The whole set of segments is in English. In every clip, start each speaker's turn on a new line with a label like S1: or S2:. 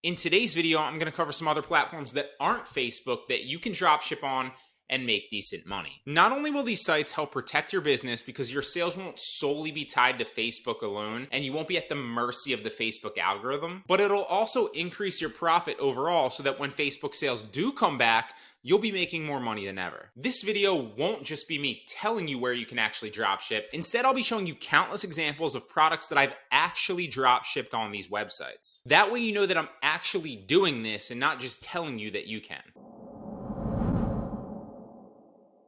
S1: In today's video, I'm going to cover some other platforms that aren't Facebook that you can dropship on and make decent money. Not only will these sites help protect your business because your sales won't solely be tied to Facebook alone and you won't be at the mercy of the Facebook algorithm, but it'll also increase your profit overall so that when Facebook sales do come back, you'll be making more money than ever. This video won't just be me telling you where you can actually dropship. Instead, I'll be showing you countless examples of products that I've actually dropshipped on these websites. That way you know that I'm actually doing this and not just telling you that you can.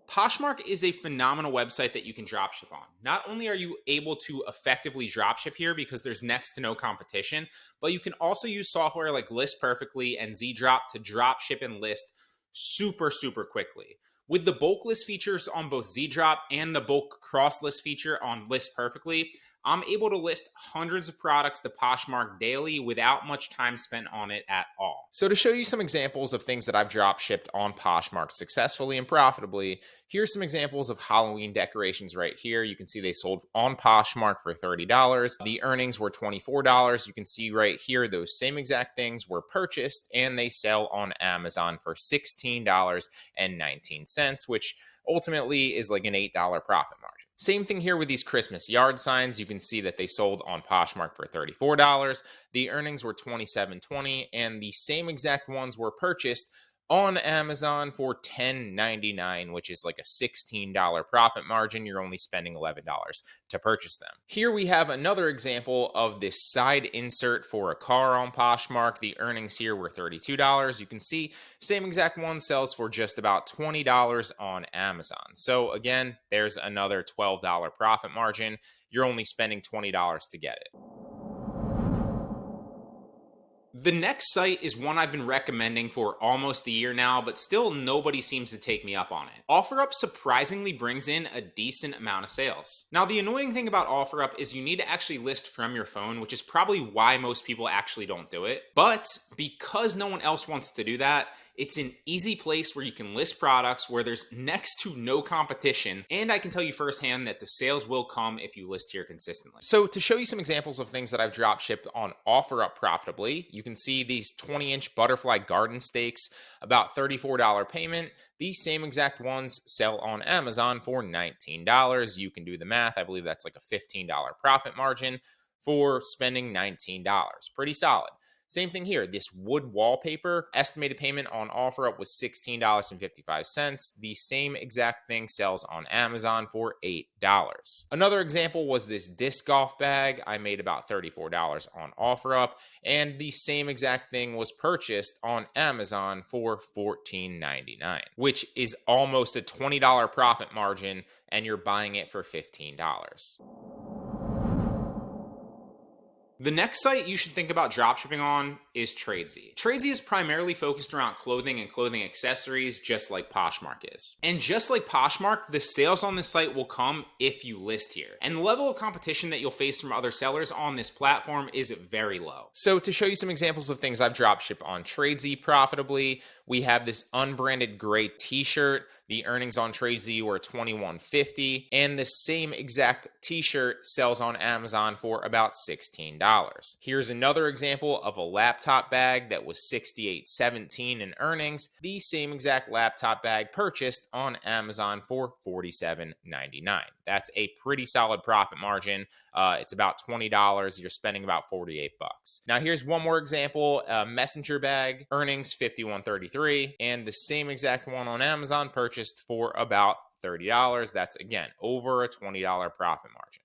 S1: Poshmark is a phenomenal website that you can dropship on. Not only are you able to effectively dropship here because there's next to no competition, but you can also use software like List Perfectly and ZDrop to dropship and list super quickly. With the bulk list features on both ZDrop and the bulk cross list feature on List Perfectly, I'm able to list hundreds of products to Poshmark daily without much time spent on it at all. So to show you some examples of things that I've drop shipped on Poshmark successfully and profitably, here's some examples of Halloween decorations right here. You can see they sold on Poshmark for $30. The earnings were $24. You can see right here, those same exact things were purchased and they sell on Amazon for $16.19, which ultimately is like an $8 profit margin. Same thing here with these Christmas yard signs. You can see that they sold on Poshmark for $34. The earnings were $27.20, and the same exact ones were purchased on Amazon for $10.99, which is like a $16 profit margin. You're only spending $11 to purchase them. Here we have another example of this side insert for a car on Poshmark. The earnings here were $32. You can see same exact one sells for just about $20 on Amazon. So again, there's another $12 profit margin. You're only spending $20 to get it. The next site is one I've been recommending for almost a year now, but still nobody seems to take me up on it. OfferUp surprisingly brings in a decent amount of sales. Now, the annoying thing about OfferUp is you need to actually list from your phone, which is probably why most people actually don't do it. But because no one else wants to do that, it's an easy place where you can list products where there's next to no competition. And I can tell you firsthand that the sales will come if you list here consistently. So to show you some examples of things that I've drop shipped on OfferUp profitably, you can see these 20-inch butterfly garden stakes, about $34 payment. These same exact ones sell on Amazon for $19. You can do the math. I believe that's like a $15 profit margin for spending $19. Pretty solid. Same thing here. This wood wallpaper, estimated payment on OfferUp was $16.55. The same exact thing sells on Amazon for $8. Another example was this disc golf bag. I made about $34 on OfferUp, and the same exact thing was purchased on Amazon for $14.99, which is almost a $20 profit margin, and you're buying it for $15. The next site you should think about dropshipping on is Tradesy. Tradesy is primarily focused around clothing and clothing accessories, just like Poshmark is. And just like Poshmark, the sales on this site will come if you list here. And the level of competition that you'll face from other sellers on this platform is very low. So to show you some examples of things I've dropshipped on Tradesy profitably, we have this unbranded gray t-shirt. The earnings on Tradesy were $21.50, and the same exact t-shirt sells on Amazon for about $16. Here's another example of a laptop bag that was $68.17 in earnings. The same exact laptop bag purchased on Amazon for $47.99. That's a pretty solid profit margin. It's about $20. You're spending about $48. Now here's one more example, a messenger bag, earnings $51.33, and the same exact one on Amazon purchased for about $30. That's again over a $20 profit margin.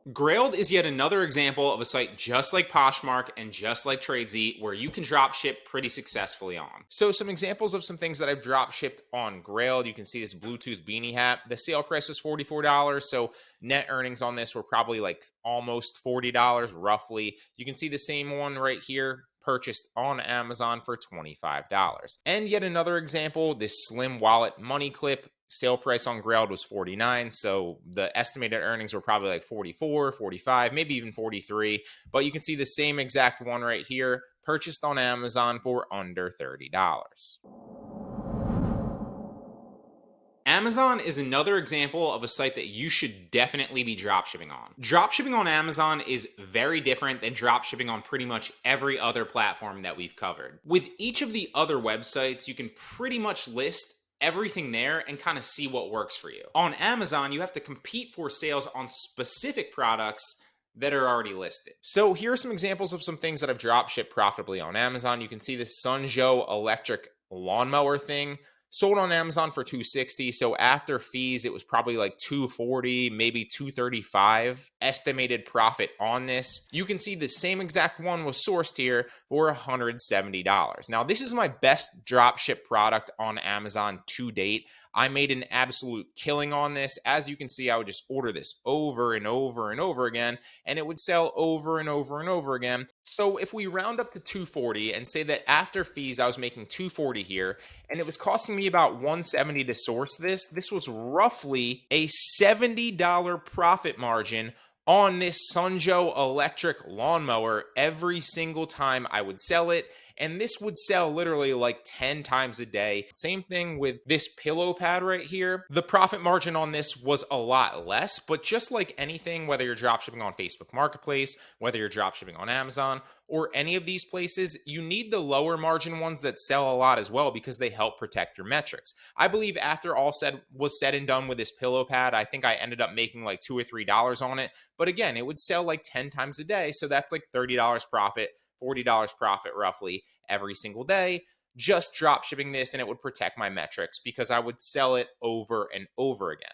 S1: Grailed is yet another example of a site just like Poshmark and just like Tradesy where you can drop ship pretty successfully on. So some examples of some things that I've drop shipped on Grailed. You can see this Bluetooth beanie hat. The sale price was $44, so net earnings on this were probably like almost $40 roughly. You can see the same one right here, purchased on Amazon for $25. And yet another example, this slim wallet money clip. Sale price on Grailed was $49, so the estimated earnings were probably like $44, $45, maybe even $43. But you can see the same exact one right here, purchased on Amazon for under $30. Amazon is another example of a site that you should definitely be dropshipping on. Dropshipping on Amazon is very different than dropshipping on pretty much every other platform that we've covered. With each of the other websites, you can pretty much list everything there and kind of see what works for you. On Amazon, you have to compete for sales on specific products that are already listed. So here are some examples of some things that I've dropshipped profitably on Amazon. You can see this Sunjo electric lawnmower thing sold on Amazon for $260. So after fees, it was probably like $240, maybe $235 estimated profit on this. You can see the same exact one was sourced here for $170. Now, this is my best dropship product on Amazon to date. I made an absolute killing on this. As you can see, I would just order this over and over and over again, and it would sell over and over and over again. So if we round up to 240 and say that after fees, I was making 240 here, and it was costing me about 170 to source this, this was roughly a $70 profit margin on this Sunjo electric lawnmower every single time I would sell it. And this would sell literally like 10 times a day. Same thing with this pillow pad right here. The profit margin on this was a lot less, but just like anything, whether you're dropshipping on Facebook Marketplace, whether you're dropshipping on Amazon, or any of these places, you need the lower margin ones that sell a lot as well because they help protect your metrics. I believe after all was said and done with this pillow pad, I think I ended up making like $2 or $3 on it. But again, it would sell like 10 times a day. So that's like $30 profit, $40 profit roughly every single day, just drop shipping this, and it would protect my metrics because I would sell it over and over again.